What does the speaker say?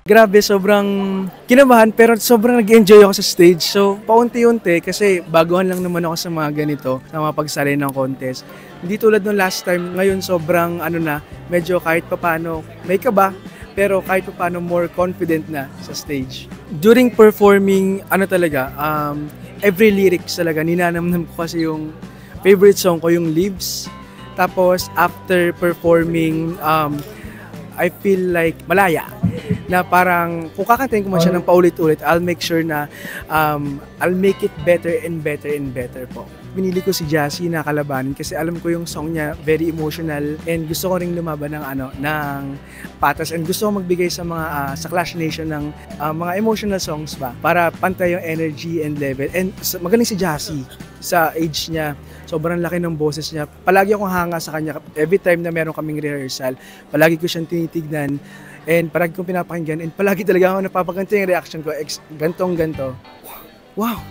Grabe, sobrang kinabahan pero sobrang nag-enjoy ako sa stage. So, paunti-unti kasi baguhan lang naman ako sa mga ganito, sa mga pagsali ng contest. Hindi tulad nung last time, ngayon sobrang medyo kahit papano may kaba, pero kahit papano more confident na sa stage. During performing, every lyrics talaga, ninanamnam ko kasi yung favorite song ko, yung Leaves. Tapos, after performing, I feel like malaya na parang kung kakantayin ko man siya ng paulit-ulit, I'll make sure na I'll make it better and better and better po. Pinili ko si Jassy na kalabanin kasi alam ko yung song niya very emotional and gusto ko ring lumaban ng patas and gusto ko magbigay sa mga sa Clash Nation ng mga emotional songs ba para pantay yung energy and level. And magaling si Jassy sa age niya. Sobrang laki ng boses niya. Palagi akong hanga sa kanya. Every time na meron kaming rehearsal, palagi ko siyang tinitignan and palagi kong pinapakinggan and palagi talaga ako napapaganda yung reaction ko. Gantong-ganto. Wow!